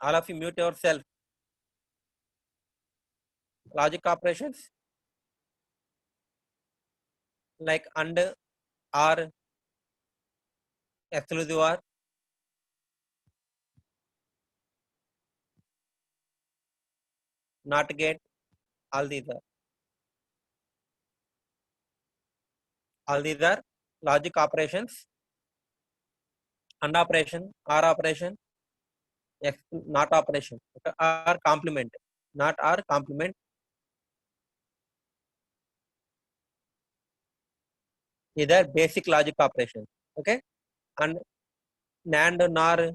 All of you mute yourself. Logic operations like and, or, exclusive or, not get, all these are. All these are logic operations. And operation, or operation, not operation, okay, or complement, not or complement. These are basic logic operations. Okay, and NAND, NOR,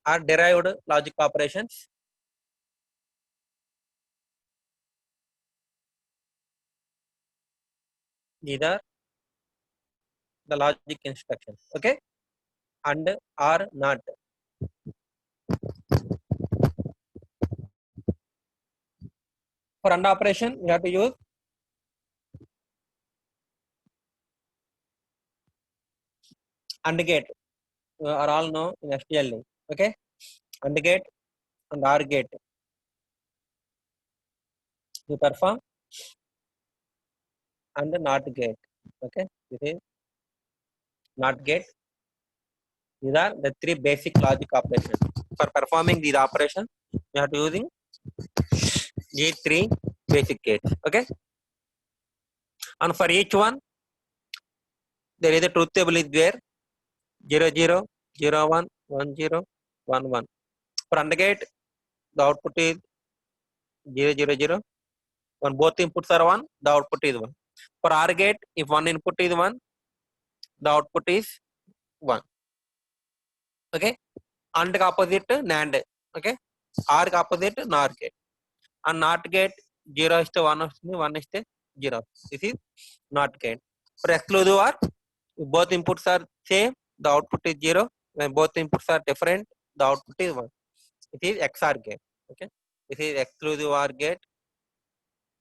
are derived logic operations. These are the logic instructions. Okay, and or not. For AND operation, we have to use AND gate. You are all know in STL. Okay, AND gate and OR gate. You perform and NOT gate. Okay, this is NOT gate. These are the three basic logic operations. For performing these operations, you have to using these three basic gates. Okay, and for each one, there is a truth table is there. 0 0 0 1 1 0 1 1. For AND gate, the output is 0 0 0. When both inputs are 1, the output is 1. For OR gate, if one input is 1, the output is 1. Okay, AND opposite NAND. Okay, OR opposite NOR gate. And NOT gate, 0 is to 1 is to 1 is to 0. This is NOT gate. For exclusive OR, if both inputs are same, the output is 0. When both inputs are different, the output is 1. It is XOR gate. Okay, this is exclusive OR gate.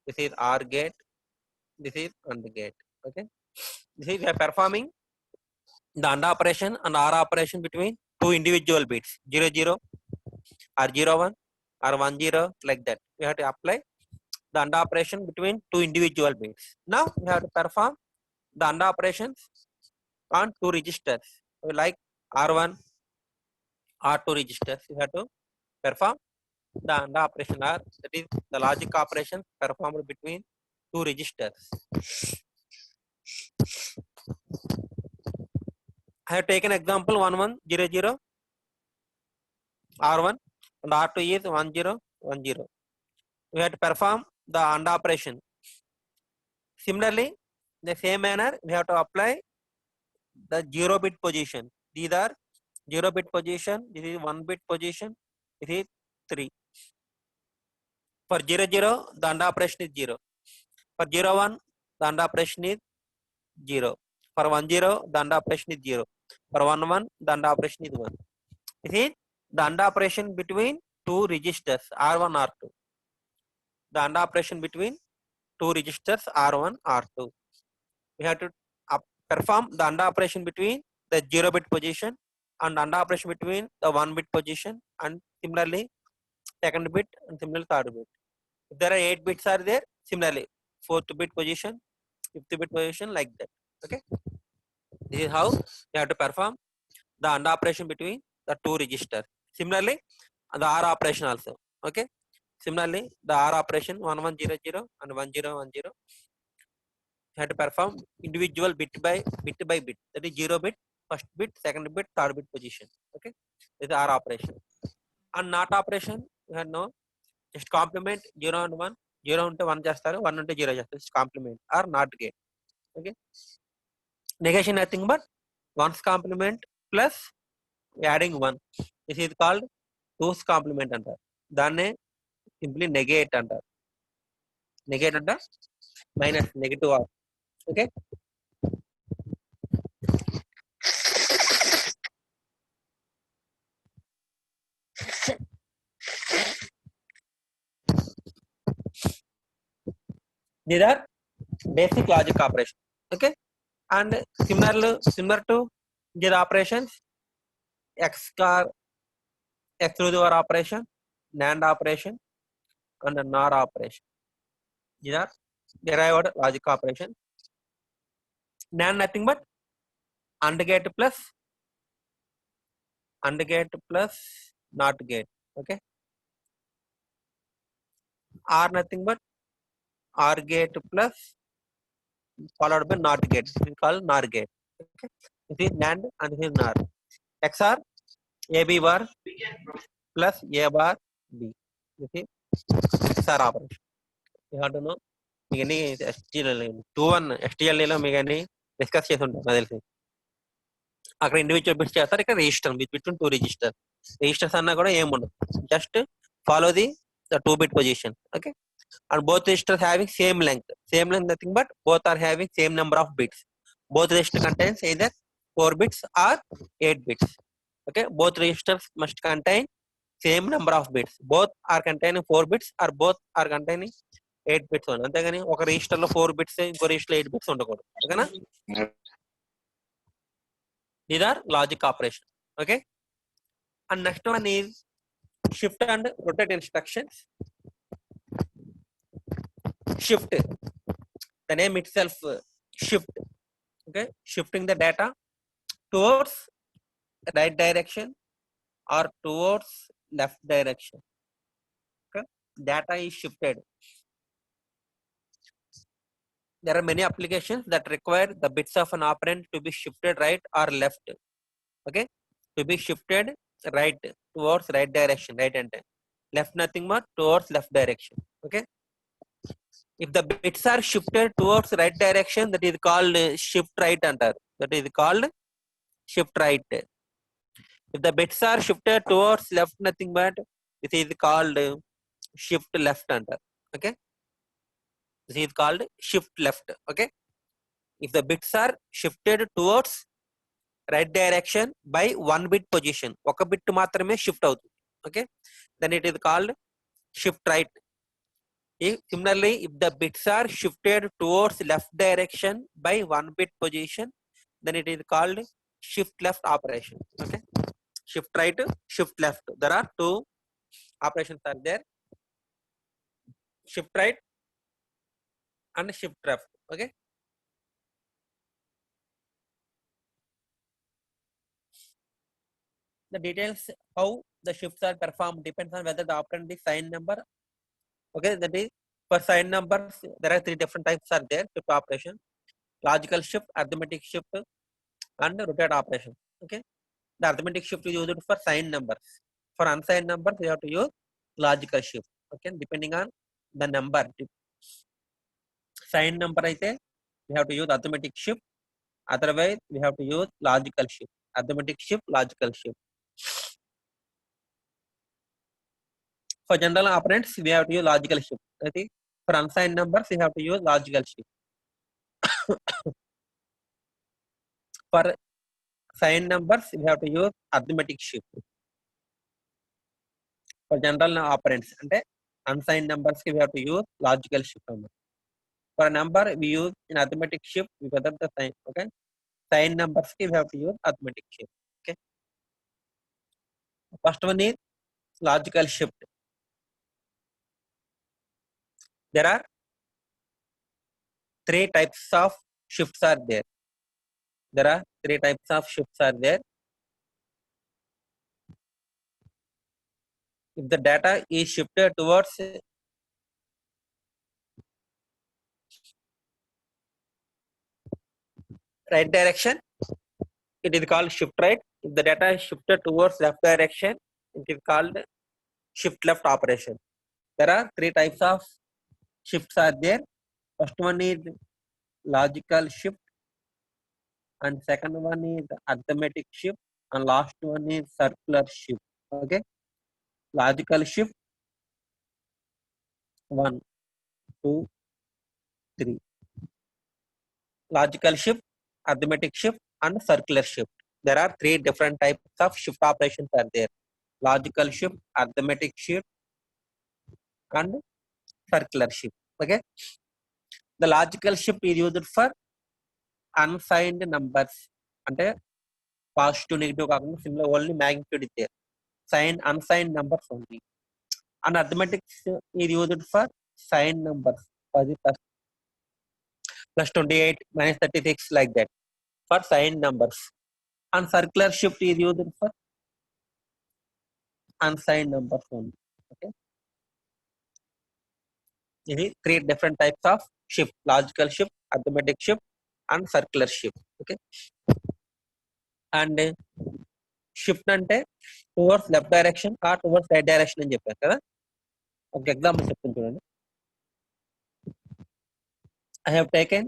This is OR gate. This is AND gate. Okay, this is we are performing the AND operation and OR operation between two individual bits, 0 0 or 0 1 or 1 0, like that. We have to apply the AND operation between two individual bits. Now we have to perform the AND operations on two registers, like R1, R2 registers. You have to perform the AND operation, or that is the logic operation performed between two registers. I have taken example 1 1 0 0 R1 and R2 is 1 0 1 0. We have to perform the AND operation. Similarly, in the same manner, we have to apply the 0 bit position. These are 0 bit position, this is 1 bit position, this is 3. For 0 0, the AND operation is 0. For 0 1, the AND operation is 0. For 1 0, the AND operation is 0. For 1 1, the AND operation is 1. This is the AND operation between two registers R1 R2. The AND operation between two registers R1 R2. We have to perform the AND operation between the 0 bit position and AND operation between the 1 bit position, and similarly second bit and similarly third bit. If there are 8 bits are there, similarly 4th bit position, 5th bit position, like that. Okay, this is how you have to perform the AND operation between the two registers. Similarly, the OR operation also. Okay, similarly the OR operation 1 1 0 0 and 1 0 1 0. You have to perform individual bit by bit. That is 0 bit, first bit, second bit, third bit position. Okay, this is OR operation. And NOT operation, you have no, just complement 0 and 1. 0 unte 1 చేస్తారు, 1 unte 0 చేస్తారు. Just complement or NOT gate. Okay, negation nothing but 1's complement plus adding 1. This is called 2's complement అంటారు. దాన్నే simply negate అంటారు. Negate అంటే minus, negative or. Okay, these are basic logic operation. Okay, and similar to these operations, XOR, exclusive operation, NAND operation, and NOR operation. These are derived logic operation. NAND nothing but AND gate plus NOT gate. Okay, R nothing but OR gate plus followed by NOT gate. This is called NOR gate. Okay, this is NAND and this is NOR. XOR AB bar plus A bar B. This is XOR operation. You have to know. మీకు అన్ని STL 2-1 STL మీకు అన్ని discuss చేసి ఉంటాం నాకు తెలిసి. అక్కడ individual bits చేస్తారు, ఇక్కడ రిజిస్టర్ బిట్వీన్ 2 రిజిస్టర్స్ అన్నా కూడా ఏం ఉండదు. Just follow the 2-bit position. Okay, and both registers having same length nothing but both are having same number of bits. Both register contains either 4 bits or 8 bits. Okay, both registers must contain same number of bits. Both are containing 4 bits or both are containing 8 bits only. అంతేగాని ఒక register లో 4 bits ఇంకో register లో 8 bits ఉండకూడదు. ఓకేనా? These are logic operation. Okay, and next one is shift and rotate instructions. Shift, the name itself, shift. Okay, shifting the data towards right direction or towards left direction. Okay, data is shifted. There are many applications that require the bits of an operand to be shifted right or left. Okay, to be shifted right towards right direction, right and left nothing but towards left direction. Okay, if the bits are shifted towards right direction, that is called shift right antaru. That is called shift right. If the bits are shifted towards left nothing but this is called shift left antaru. Okay, this is called shift left. Okay, if the bits are shifted towards right direction by 1 bit position, ఒక bit మాత్రమే shift అవుతుంది. Okay, then it is called shift right. Similarly, if the bits are shifted towards left direction by 1 bit position, then it is called shift left operation. Okay, shift right, shift left. There are 2 operations are there: shift right and shift left. Okay, the details how the shifts are performed depends on whether the operand is signed number. Okay, that is, for signed numbers there are 3 different types are there: shift operation, logical shift, arithmetic shift, and rotate operation. Okay, the arithmetic shift is used for signed numbers. For unsigned numbers we have to use logical shift. Okay, depending on the number. Signed number అయితే we have to use arithmetic shift, otherwise we have to use logical shift. Arithmetic shift, logical shift. For general operands we have to use logical shift. That is, for unsigned numbers we have to use logical shift. For signed numbers we have to use arithmetic shift. For general operands అంటే unsigned numbers we have to use logical shift. For a number we use in arithmetic shift because of the sign. Okay, signed numbers we have to use arithmetic shift. Okay, first one is logical shift. There are 3 types of shifts are there. There are 3 types of shifts are there. If the data is shifted towards right direction, it is called shift right. If the data is shifted towards left direction, it is called shift left operation. There are 3 types of shifts are there. First one is logical shift, and second one is arithmetic shift, and last one is circular shift. Okay, logical shift 1, 2, 3. Logical shift, arithmetic shift, and circular shift. There are 3 different types of shift operations are there: logical shift, arithmetic shift, and circular shift. Okay, The logical shift is used for unsigned numbers. అంటే positive negative కాకుండా simple only magnitude is there. Signed unsigned numbers only. And arithmetic is used for signed numbers. 10 plus 28 minus 36 like that for signed numbers. And circular shift is used for unsigned numbers only. Okay. This is three different types of shift: logical shift, arithmetic shift, and circular shift. Okay. And shift అంటే towards left direction or towards right direction అని చెప్పారు కదా. ఒక example చెప్తాను చూడండి. I have taken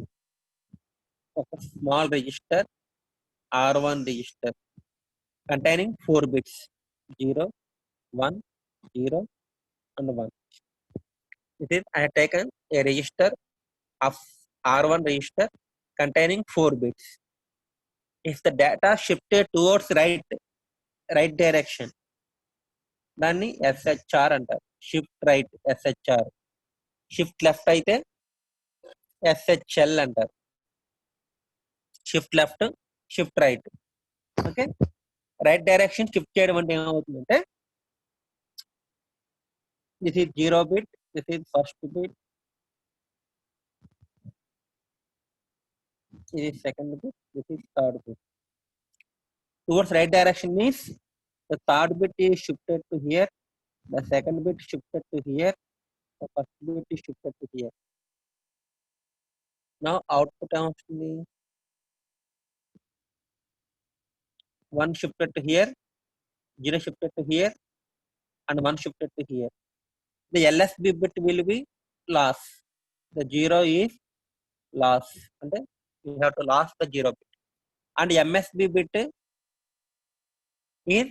a small register R1 register containing 4 bits 0, 1, 0 and 1. It is I have taken a register of R1 register containing 4 bits. If the data shifted towards right direction, దాన్ని SHR అంటారు. Shift right SHR. Shift left అయితే SHL అంటారు. Shift left, shift right. Okay. Right direction shift చేయడం అంటే ఏమవుతుందంటే this is 0 bit, this is first bit, ఇది second bit, this is third bit. Towards right direction means the third bit is shifted to here, the second bit shifted to here, the first bit is shifted to here. Now output ఏమొస్తుంది? 1 shifted to here, 0 shifted to here, and 1 shifted to here. The LSB bit will be loss. The 0 is loss. And you have to loss the 0 bit. And MSB bit is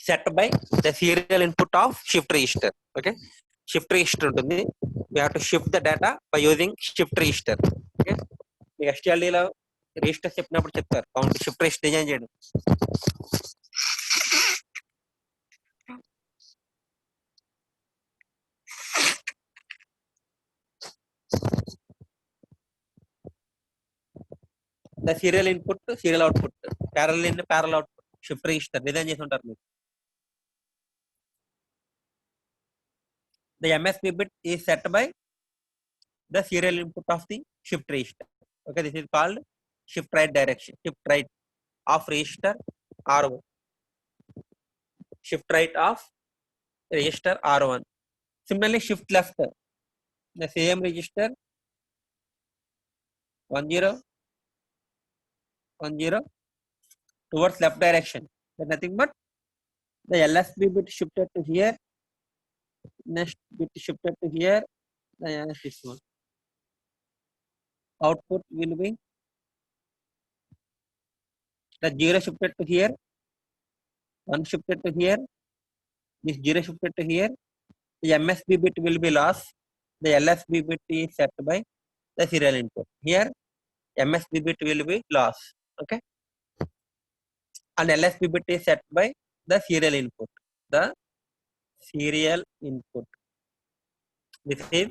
set by the serial input of shift register. Okay. Shift register ఉంటుంది. We have to shift the data by using shift register. Okay. Me STLD లో register చెప్పినప్పుడు చెప్తారు count shift register design చేయడం. The serial input, serial output, parallel in, parallel output, shift register design చేసి ఉంటారు మీరు. The MSB bit is set by the serial input of the shift register. Okay, this is called shift right direction, shift right of register R1, shift right of register R1. Similarly, shift left, the same register 1 0 1 0 towards left direction. Then nothing but the LSB bit shifted to here, next bit shifted to here, this one. Output will be the 0 shifted to here, 1 shifted to here, this 0 shifted to here. The MSB bit will be lost. The LSB bit is set by the serial input. Here MSB bit will be lost. Okay. And LSB bit is set by the serial input. The serial input. This is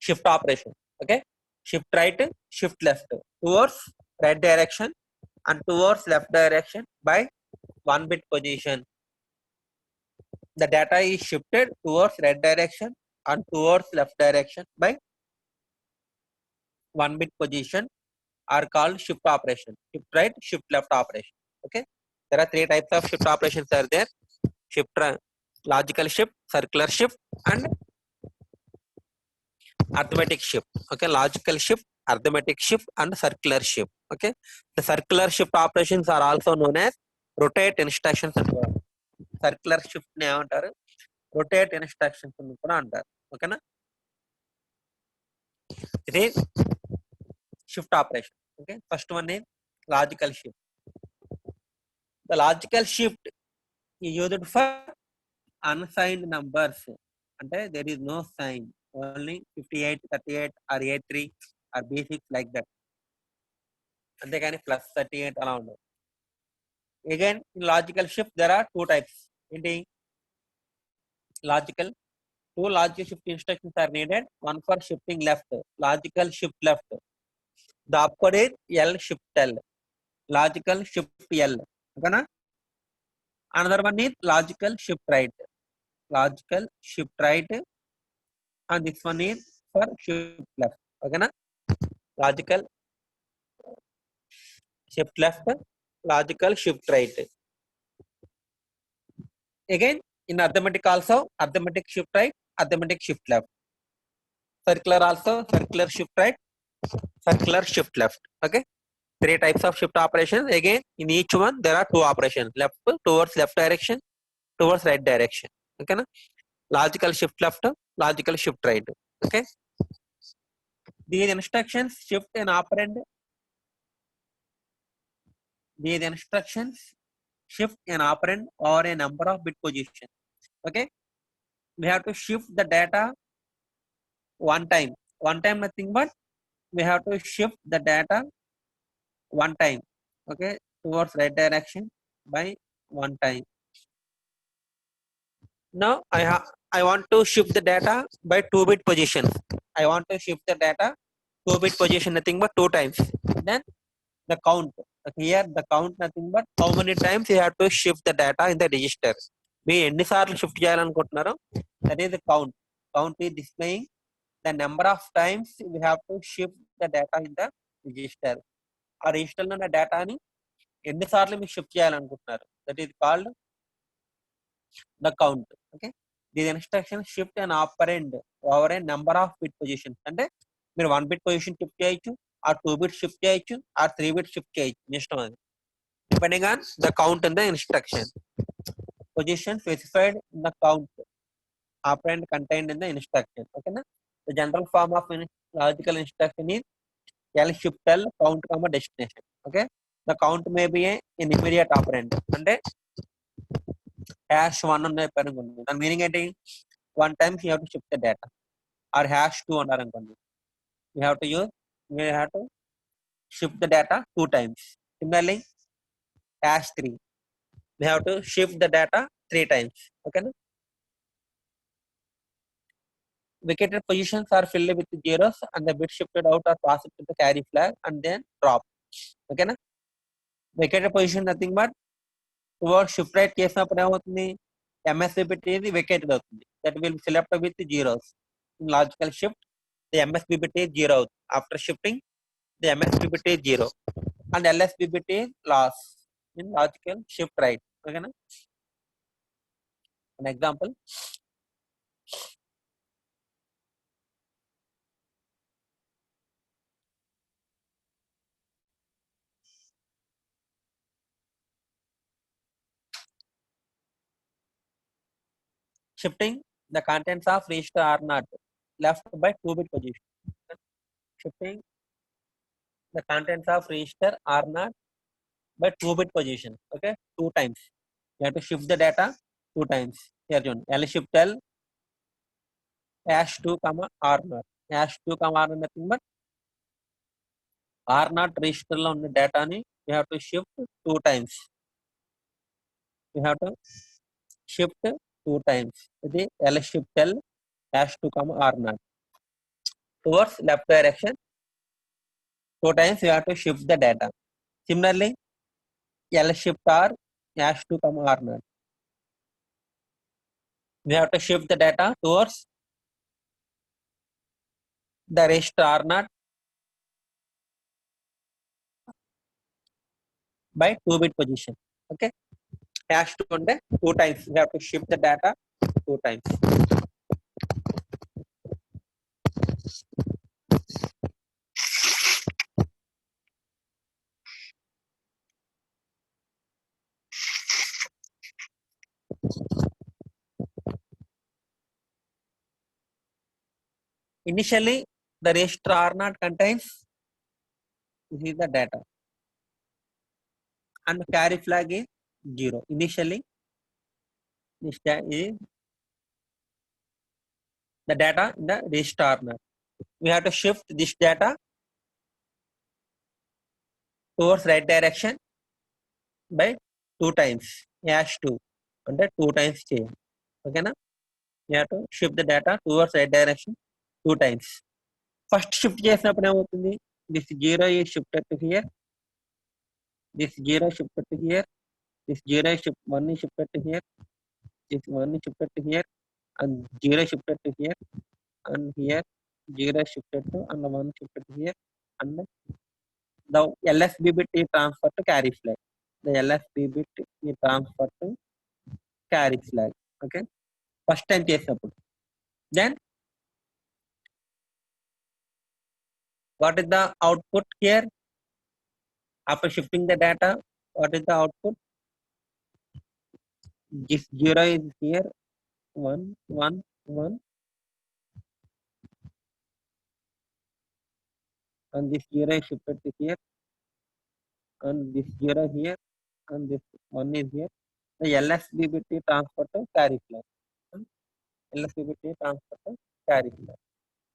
shift operation. Okay. Shift right, shift left towards right direction and towards left direction by 1 bit position. The data is shifted towards right direction and towards left direction by 1 bit position are called shift operation. Shift right, shift left operation. Okay. There are 3 types of shift operations are there. Shift logical shift, circular shift, and arithmetic shift. Okay. Logical shift, arithmetic shift, and circular shift. Okay. The circular shift operations are also known as rotate instructions. Circular shift ne antaru, rotate instructions అని కూడా అంటారు. ఓకేనా. ఇది shift operation. Okay. First one is logical shift. The logical shift is used for unsigned numbers. అంటే there is no sign, only 58, 38 or A3 or B6 like that. అంతేగాని plus 38 అలా ఉండదు. Again, in logical shift there are 2 types. ఏంటి? Logical two logical shift instructions are needed. One for shifting left, logical shift left. The upcode is L shift L, logical shift L. Okay, another one is logical shift right, logical shift right, and this one is for shift left. Okay, logical shift left, logical shift right. Again, in arithmetic also, arithmetic shift right, arithmetic shift left. Circular also, circular shift right, circular shift left. Okay, three types of shift operations. Again, in each one there are two operations: left towards left direction, towards right direction. Okay, logical shift left, logical shift right. Okay, these instructions shift an operand. These instructions shift an operand or a number of bit position. Okay, we have to shift the data one time. One time nothing but we have to shift the data one time. Okay, towards right direction by one time. Now I want to shift the data by 2-bit position. I want to shift the data 2-bit position nothing but 2 times. Then the count. Here the count nothing but how many times you have to shift the data in the register. మీ ఎన్నిసార్లు shift చేయాలనుకుంటున్నారో that is the count. Count is displaying the number of times we have to shift the data in the register. ఆ register లో ఉన్న డేటాని ఎన్నిసార్లు మీరు shift చేయాలనుకుంటున్నారు, that is called the count. Okay, these instructions shift an operand over a number of bit positions. అంటే మీరు 1 bit position shift చేయొచ్చు, ఆ 2 bit షిఫ్ట్ చేయొచ్చు, ఆ 3 bit షిఫ్ట్ చేయొచ్చు, మీ ఇష్టం అది, depending on the count in the instruction. Position specified in the count operand contained in the instruction. Okay na? The general form of logical instruction is L shift L count comma destination. Okay, the count may be an immediate operand. అంటే #1 అనే పేరు ఉంది, దాని meaning ఏంటి, 1 times you have to shift the data. Or #2 అన్నారు అనుకోండి, we have to shift the data 2 times. Similarly, #3 we have to shift the data 3 times. Okay na? Vacated positions are filled with zeros and the bit shifted out or passed to the carry flag and then drop. Okay na? Vacated position nothing but towards shift right చేసినప్పుడు ఏమవుతుంది, MSB bit is vacated అవుతుంది, that will be selected with zeros. In logical shift the MSB bit is 0 after shifting, the MSB bit is 0 and LSB bit is lost in logical shift right. Okay na? An example, shifting the contents of register R0 left by 2-bit position. Shifting the contents of register R0 by 2-bit position. Okay, 2 times. You have to shift the data 2 times. Here, John, L shift L #2 comma R0. #2 comma R0 nothing but R0 register లో ఉన్న డేటాని we have to shift 2 times. We have to shift 2 times. ఇది L shift L #2 comma R0 towards left direction. 2 times you have to shift the data. Similarly, L shift R #2 comma R0. We have to shift the data towards the register R0 by 2-bit position. Okay, #2 ఉంటే 2 times we have to shift the data 2 times. Initially, the register R0 contains this is the data and carry flag is 0. Initially, this is the data in the register R0. We have to shift this data towards right direction by 2 times. #2 అంటే 2 times చేయాలి. ఓకేనా? you have to shift the data towards right direction 2 times. First shift చేసినప్పుడు ఏమవుతుంది, this 0 is shifted to here, this 0 shifted to here, this 0 is 1 is shifted to here, this 1 is shifted to here, and 0 shifted to here, and here 0 shifted to, and 1 shifted to here, and the LSB bit is transferred to carry flag. The LSB bit is transferred to carry flag. Okay, first time చేసినప్పుడు. Then what is the output here? After shifting the data, what is the output? This 0 is here, 1, 1, 1, and this 0 is shifted to here, and this 0 here, and this 1 is here. The LSB bit is transferred to carry flag. LSB bit is transferred to carry flag.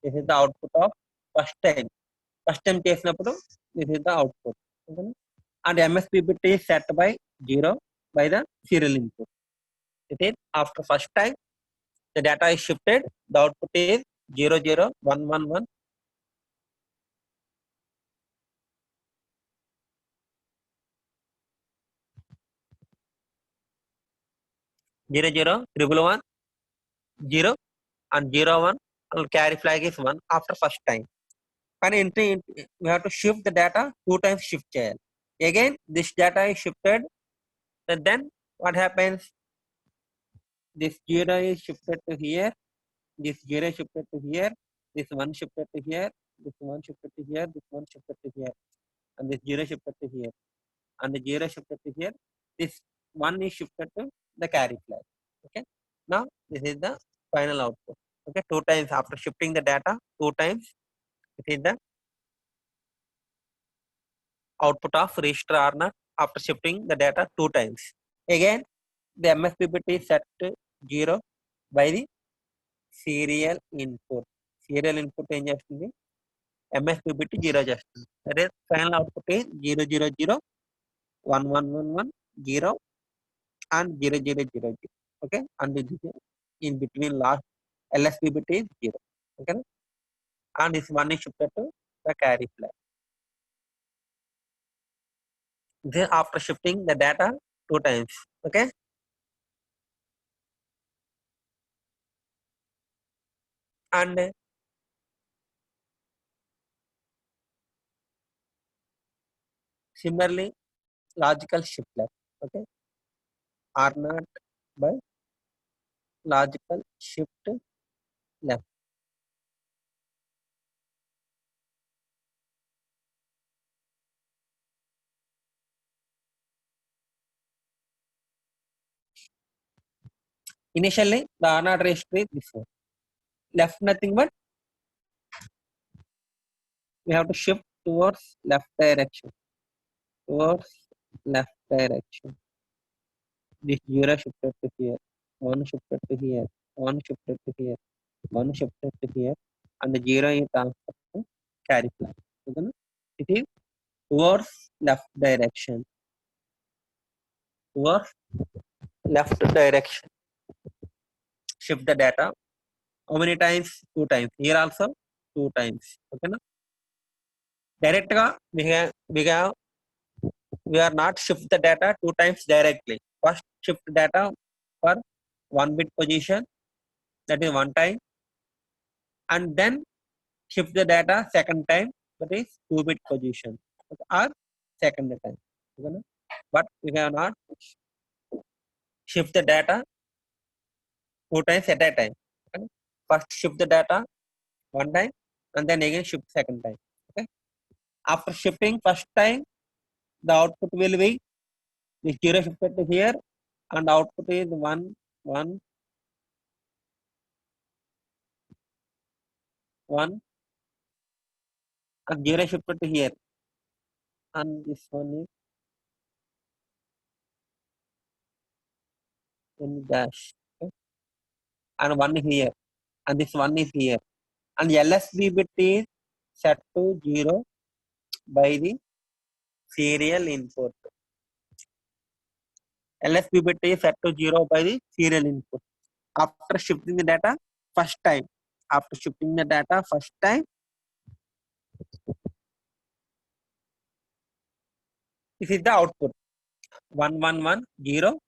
This is the output of first time. First time చేసినప్పుడు this is the output. Okay? And MSB bit is set by 0 by the serial input. It is after first time the data is shifted, the output is 0, 0, 1, 1, 1. 0, 0, 1, 0, and 0, 1, and carry flag is 1 after first time. And we have to shift the data 2 times shift చేయాలి. Again, this data is shifted, and then what happens? This 0 is shifted to here, this 0 is shifted to here, this 1 shifted to here, this 1 shifted to here, this 1 shifted to here, and this 0 shifted to here, and the 0 shifted to here. This 1 is shifted to the carry flag. Okay. Now this is the final output. Okay, 2 times after shifting the data 2 times, it is the output of register R0 after shifting the data 2 times. Again, the MSB bit is set to 0 by the serial input. Serial input ఏం చేస్తుంది, MSB bit 0 చేస్తుంది. That is final output is 0, 0, 0, 1, 1, 1, 1, 0, and 0, 0, 0, 0. Okay, and in between last LSB bit is 0. Okay, and this 1 is shifted to the carry flag. Then after shifting the data 2 times. Okay, and similarly logical shift left. Okay, R0 by logical shift left. Initially the R0 register is this one. Left nothing but we have to shift towards left direction. Towards left direction. This 0 shifted to here, 1 shifted to here, 1 shifted to here, 1 shifted to here, and the 0 is transferred to carry flag. Okay? It is towards left direction. Towards left direction. Shift the data. How many times? 2 times. Here also 2 times. Okay? Na? Direct we are not shift the data 2 times directly. First shift data for 1 bit position, that is 1 time, and then shift the data second time, that is 2 bit position, or second time. Okay? But we have not shift the data 2 times at a time. Okay? First shift the data 1 time, and then again shift second time. Okay? After shifting first time, the output will be this 0 shifted to here, and output is 1, 1, 1, and 0 shifted to here, and this one is in dash. Okay? And 1 is here, and this 1 is here, and LSB bit is set to 0 by the serial input. LSB bit is set to 0 by the serial input. after shifting the data first time. After shifting the data first time, this is the output 1110,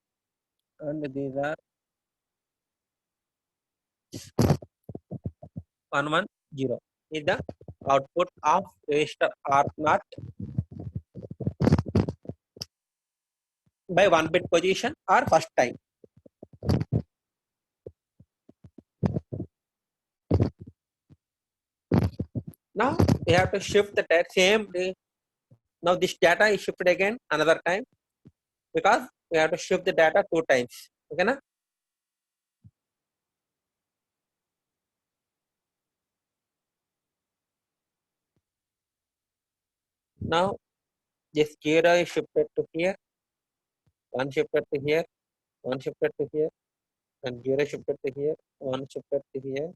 and these are 110 is the output of register R0 by 1 bit position or first time. Now we have to shift the same. Now this data is shifted again another time because we have to shift the data 2 times. Okay, na? Now this 0 is shifted to here, 1 shifted to here, 1 shifted to here, and 0 shifted to here, 1 shifted to here,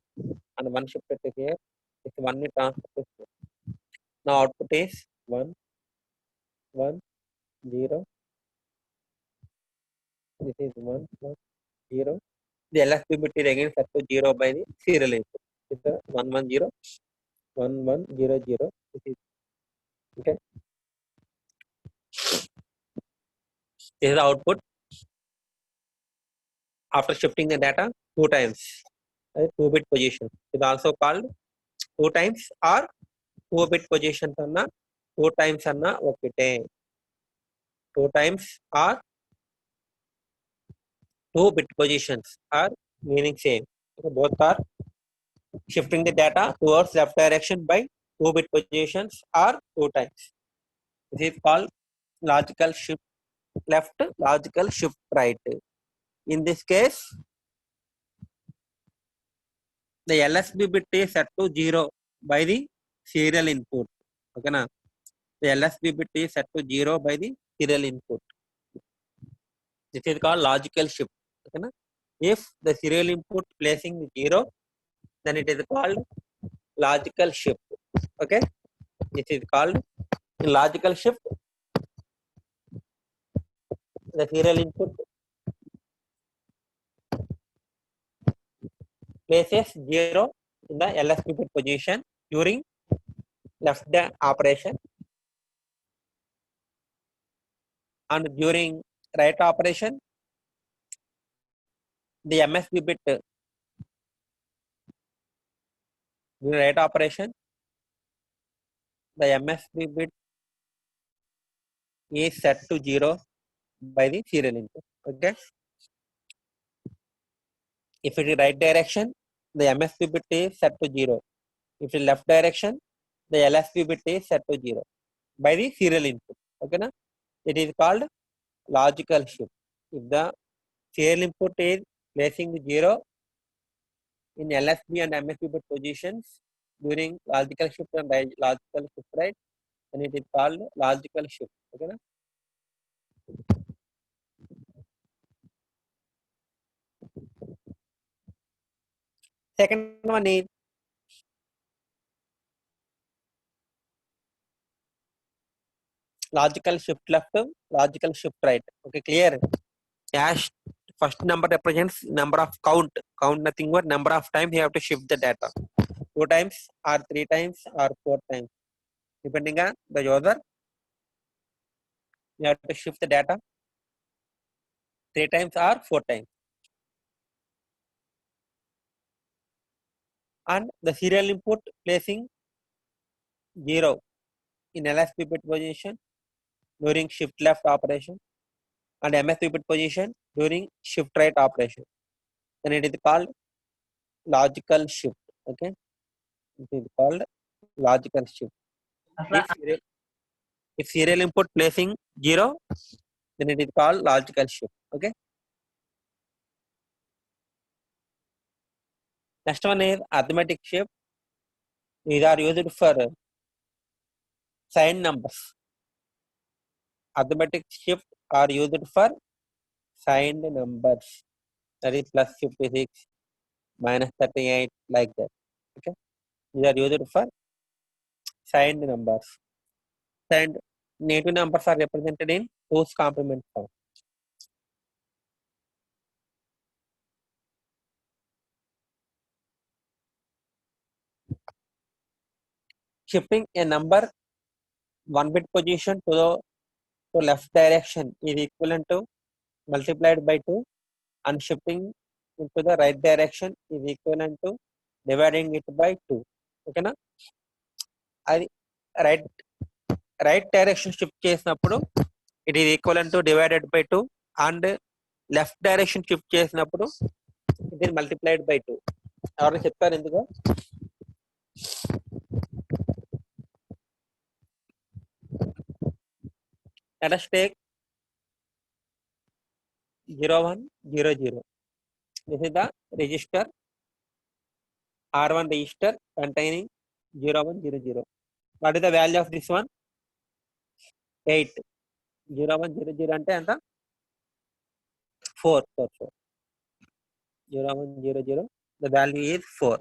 and 1 shifted to here. It's 1 is transferred to here. Now output is 1, 1, 0. This is 1, 1, 0. The LSB bit is again set to 0 by the serial input. It's a 1, 1, 0, 1, 1, 0, 0. This is okay. This is the output after shifting the data 2 times. 2 bit position is also called 2 times or 2 bit position anna 2 times anna okite. 2 times or 2 bit positions are meaning same. So both are shifting the data towards left direction by 2 bit positions or 2 times. This is called logical shift left, logical shift right. In this case, the LSB bit is set to 0 by the serial input. Okay, na? The LSB bit is set to 0 by the serial input. This is called logical shift. Okay, na? If the serial input placing 0, then it is called logical shift. Okay, this is called logical shift. The serial input places 0 in the LSB bit position during left operation, and during right operation the MSB bit during right operation the MSB bit is set to 0 by the serial input. Okay, if it is right direction the MSB bit is set to 0. If it is left direction the LSB bit is set to 0 by the serial input. Okay, na? It is called logical shift. If the serial input is placing 0 in LSB and MSB bit positions during logical shift and logical shift right, then it is called logical shift. Okay, na? Second one is logical shift left, logical shift right. Okay, clear? As first number represents number of count. Count nothing but number of times you have to shift the data. 2 times or 3 times or 4 times. Depending on the user, you have to shift the data 3 times or 4 times. And the serial input placing 0 in LSB bit position during shift left operation and MSB bit position during shift right operation. Then it is called logical shift. Okay, it is called logical shift. If serial input placing 0, then it is called logical shift. Okay. Next one is arithmetic shift. These are used for signed numbers. Arithmetic shift are used for signed numbers. That is plus 56, minus 38, like that. Okay. These are used for signed numbers. And native numbers are represented in 2's complement form. shifting a number one bit position to left direction is equivalent to multiplied by 2, and shifting into the right direction is equivalent to dividing it by 2. Okay na? అది right right direction shift చేసినప్పుడు it is equivalent to divided by 2, and left direction shift చేసినప్పుడు it is multiplied by 2. ఎవరైనా చెప్తారు ఎందుకు? Let us take 0100. This is the register, R1 register containing 0100. What is the value of this one? 8. 0100 అంటే ఎంత? 4. 0100. The value is 4.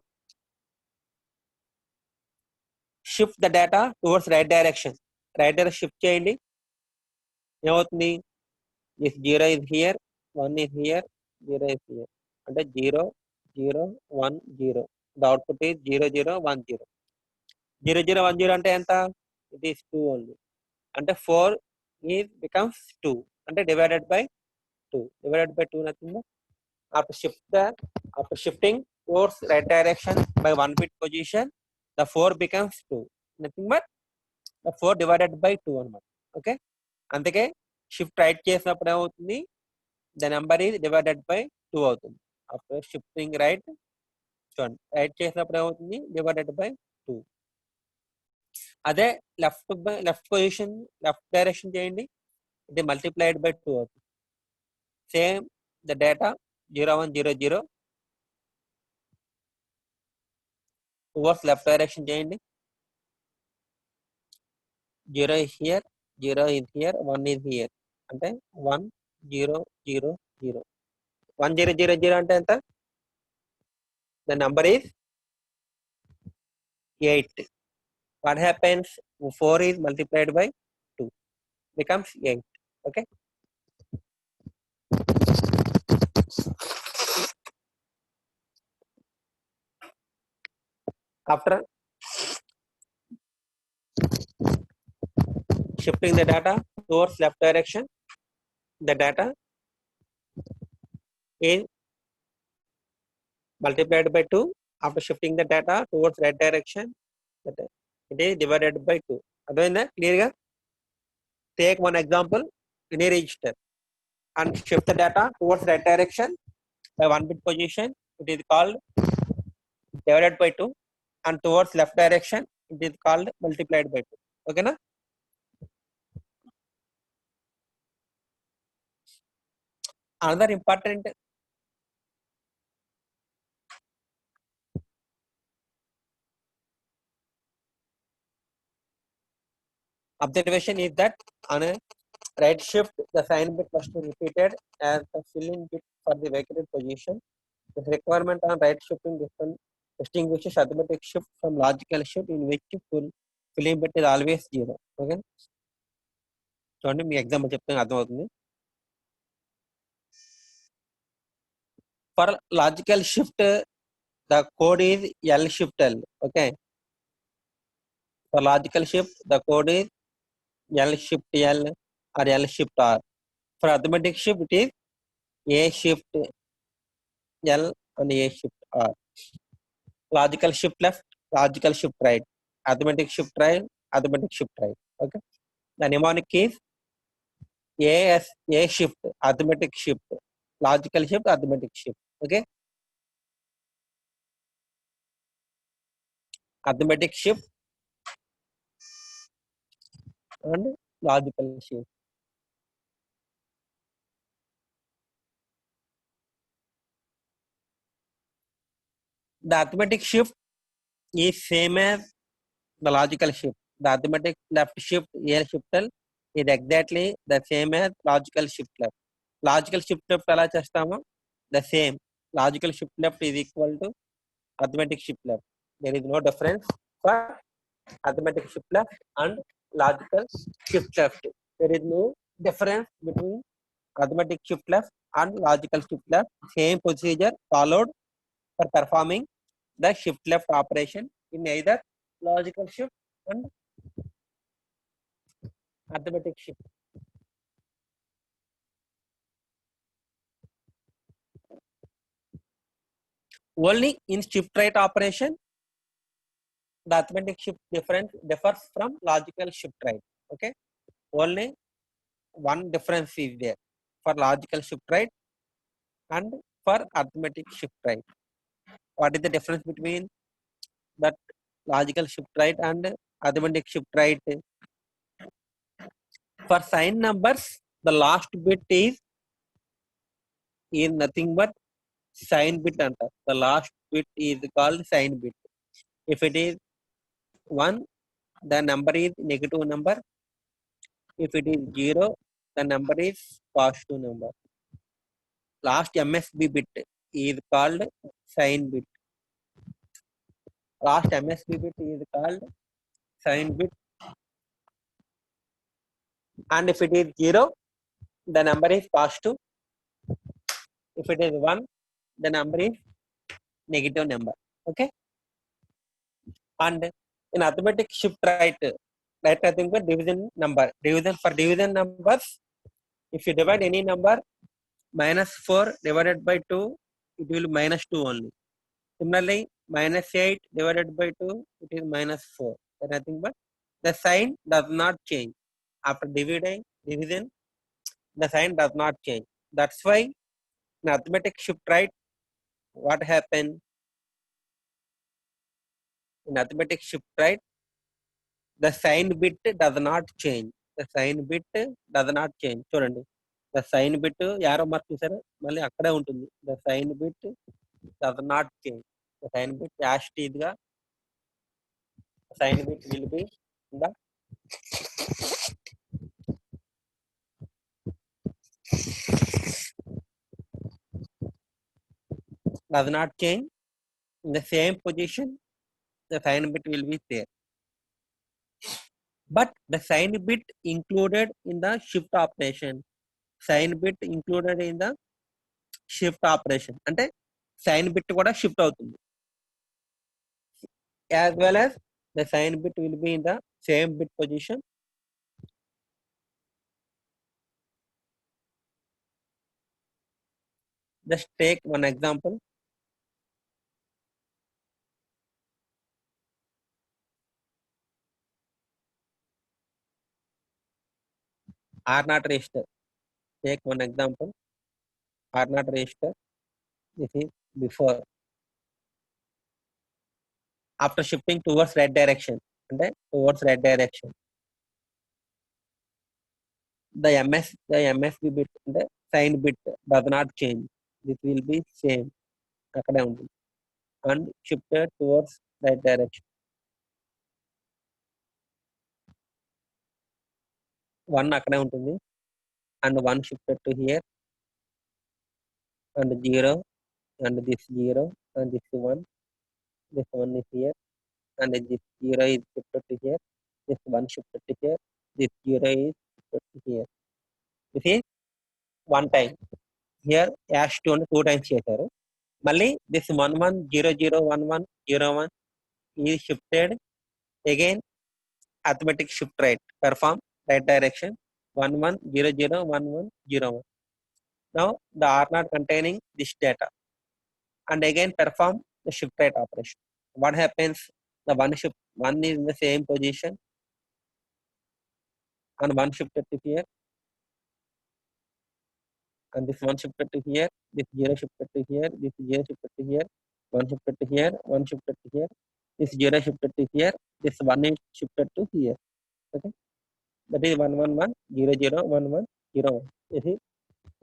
Shift the data towards right direction. Right direction shift చేయండి. ఏమవుతుంది? This 0 is here, 1 is here, 0 is here. అంటే 0 0 1 0. The output is 0 0 1 0. 0 0 1 0 అంటే ఎంత? It is 2 only. అంటే 4 is becomes 2. అంటే divided by 2. Divided by 2 nothing but after shifting towards right direction by 1 bit position, the 4 becomes 2. Nothing but the 4 divided by 2 అన్నమాట. Okay, అందుకే shift right చేసినప్పుడు ఏమవుతుంది? The number is divided by 2 అవుతుంది. After shifting right, చూడండి, right చేసినప్పుడు ఏమవుతుంది? Divided by 2. అదే left position, left direction చేయండి, ఇది మల్టిప్లైడ్ బై 2 అవుతుంది. Same the data 0100 towards left direction చేయండి. 0 is here, 0 is here, 1 is here. అంటే 1 0 0 0. 1 0 0 0 అంటే ఎంత? The number is 8. What happens? 4 is multiplied by 2, becomes 8. Okay. After shifting the data towards left direction, the data is multiplied by 2. After shifting the data towards right direction, it is divided by 2. అర్థమైందా క్లియర్గా? Take one example in a register and shift the data towards right direction by 1 bit position. It is called divided by 2, and towards left direction it is called multiplied by 2. Okay na? Another important observation is that on a right shift, the sign bit must be repeated as the filling bit for the vacated position. The requirement on right shifting distinguishes arithmetic shift from logical shift, in which filling bit is always 0. Okay, చూడండి, మీ example చెప్తే అర్థమవుతుంది. For logical shift, the code is L shift L. Okay, for logical shift, the code is L shift L or L shift R. For arithmetic shift, it is A shift L and A shift R. Logical shift left, logical shift right, arithmetic shift right, arithmetic shift right. Okay, the mnemonic is A shift, arithmetic shift, logical shift, arithmetic shift. Okay, arithmetic shift and logical shift. The arithmetic shift is same as the logical shift. The arithmetic left shift A shift L is exactly the same as logical shift left. Logical shift left ఎలా చేస్తామో the same. Logical shift left is equal to arithmetic shift left. There is no difference for arithmetic shift left and logical shift left. There is no difference between arithmetic shift left and logical shift left. Same procedure followed for performing the shift left operation in either logical shift and arithmetic shift. Only in shift right operation, the arithmetic shift differs from logical shift right. Okay, only one difference is there for logical shift right and for arithmetic shift right. What is the difference between that logical shift right and arithmetic shift right? For sign numbers, the last bit is nothing but sign bit anta. The last bit is called sign bit. If it is 1, the number is negative number. If it is 0, the number is positive number. Last MSB bit is called sign bit. Last MSB bit is called sign bit. And if it is 0, the number is positive. If it is 1, the number is negative number. Okay. And in arithmetic shift right nothing but division number. Division for division numbers, if you divide any number, -4 divided by 2, it will -2 only. Similarly, -8 divided by 2, it is -4. Nothing but the sign does not change after division. The sign does not change. That's why in arithmetic shift right, what happened in arithmetic shift right, the sign bit does not change. The sign bit does not change. చూడండి, the sign bit arrow mark చూసారా, మళ్ళీ అక్కడే ఉంటుంది. The sign bit does not change. The sign bit యాష్ టీత్ గా sign bit will be in the does not change in the same position. The sign bit will be there, but the sign bit included in the shift operation. Sign bit included in the shift operation అంటే sign bit కూడా shift అవుతుంది. As well as the sign bit will be in the same bit position. Just take one example. R0 register. Take one example. R0 register. This is before. After shifting towards right direction, and then towards right direction, the MSB bit, the sign bit does not change. This will be same. అక్కడే ఉంటుంది. And shifted towards right direction. 1 అక్కడే ఉంటుంది. And 1 shifted to here. And 0. And this 0. And this 1. This 1 is here. And this 0 is shifted to here. This 1 shifted to here. This 0 is shifted to here. You see, one time. Here, hash 2 times చేశారు. మళ్ళీ this 11001101 is shifted again. Arithmetic shift right. Perform right direction. 11001101. Now the R0 containing this data, and again perform the shift right operation. What happens? The one is in the same position, and one shifted to here, and this one shifted to here, this 0 shifted to here, this 0 shifted to here, one shifted to here, one shifted to here, this 0 shifted to here, this 1 is shifted to here. Okay, that is 111001101. This is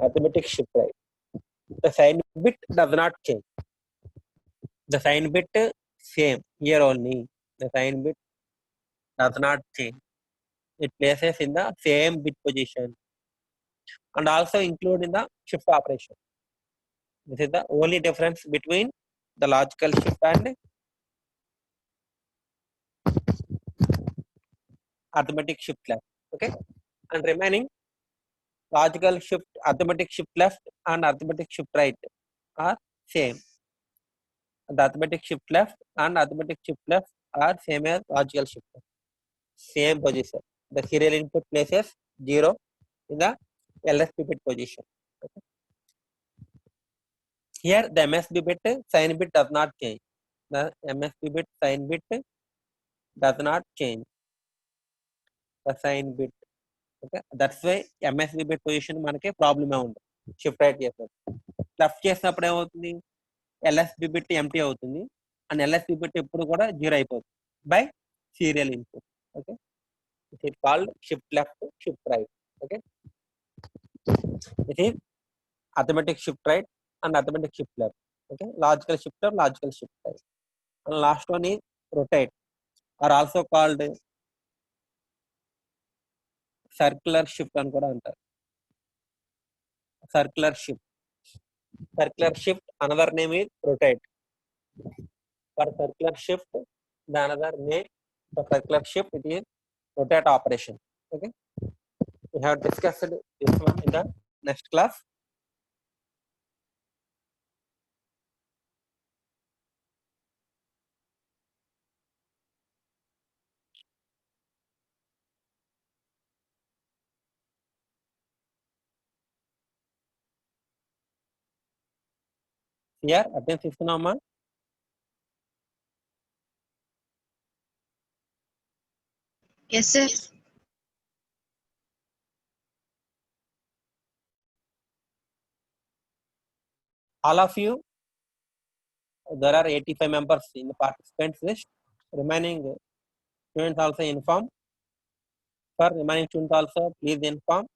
arithmetic shift right. The sign bit does not change. The sign bit same here only. The sign bit does not change. It places in the same bit position and also include in the shift operation. This is the only difference between the logical shift and arithmetic shift left. Okay, and remaining logical shift, arithmetic shift left and arithmetic shift right are same. The arithmetic shift left and arithmetic shift left are same as logical shift left. same position. The serial input places 0 in the LSB bit position. Okay. Here the MSB bit sign bit does not change. The MSB bit sign bit does not change. The sign bit. Okay. That's why MSB bit position మనకి problem ఉంది. Shift right చేస్తారు. Left చేసినప్పుడు ఏమవుతుంది, LSB bit empty అవుతుంది and LSB bit ఎప్పుడు కూడా 0 అయిపోతుంది by serial input. Okay, it is called shift left, shift right. Okay, it is arithmetic shift right and arithmetic shift left. Okay, logical shift or logical shift right. And last one is rotate, or also called circular shift అని కూడా అంటారు. Circular shift. Circular shift, another name is rotate. For circular shift, the another name for circular shift, it is rotate operation. Okay, we have discussed this one in the next class. Here attendance ఇస్తున్నామా? Yes, sir. All of you, there are 85 members in the participants list. Remaining students also inform. For remaining students also, please inform.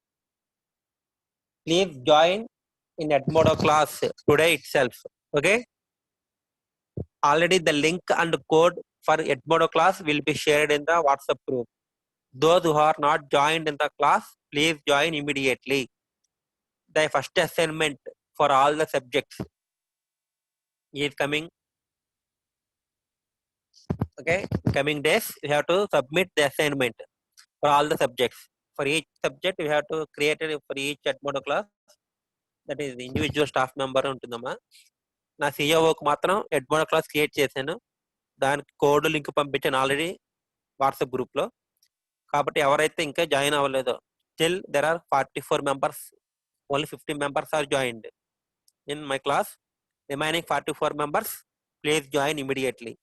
Please join in Edmodo class today itself. Okay, already the link and code for Edmodo class will be shared in the WhatsApp group. Those who are not joined in the class, please join immediately. The first assignment for all the subjects is coming. Okay, coming days we have to submit the assignment for all the subjects. For each subject we have to create it for each Edmodo class. That is individual staff member ఉంటుందమ్మా. నా సిఇఓకి మాత్రం Edmodo class create చేశాను, దానికి code link పంపించాను already WhatsApp గ్రూప్లో. కాబట్టి ఎవరైతే ఇంకా జాయిన్ అవ్వలేదో, still there are 44 members, only 50 members are joined in my class. Remaining 44 members, please join immediately.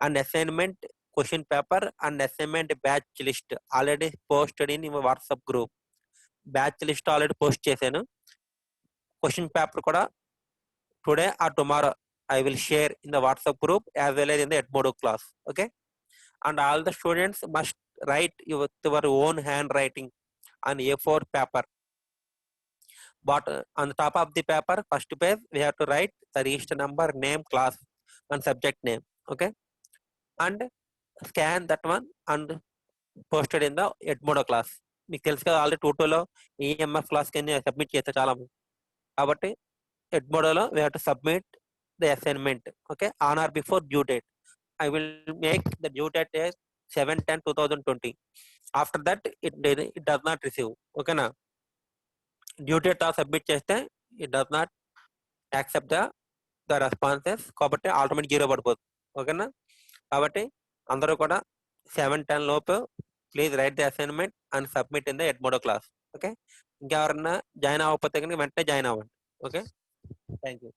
And assignment question paper and assignment batch list already posted in your WhatsApp group. Batch list already post చేశాను. Question paper కూడా today or tomorrow I will share in the WhatsApp group as well as in the Edmodo class. Okay, and all the students must write with your own handwriting on A4 paper. But on the top of the paper, first page, we have to write the register number, name, class, and subject name. Okay, and scan that one and posted in the Edmodo class. మీకు తెలుసు కదా, already టూటోలో EMF class కింద submit చేస్తే చాలా, కాబట్టి ఎడ్మోడోలో we have to submit the assignment. Okay, on or before due date. I will make the due date as 7/10/2020. After that, it does not receive. Okay na, due date submit చేస్తే it does not accept the responses, కాబట్టి automatic 0 పడిపోతుంది. ఓకేనా, కాబట్టి అందరూ కూడా 7/10 లోపు please write the assignment and submit in the Edmodo class. Okay, ఇంకెవరన్నా join అవ్వకపోతే కనుక వెంటనే జాయిన్ అవ్వండి. Okay, thank you.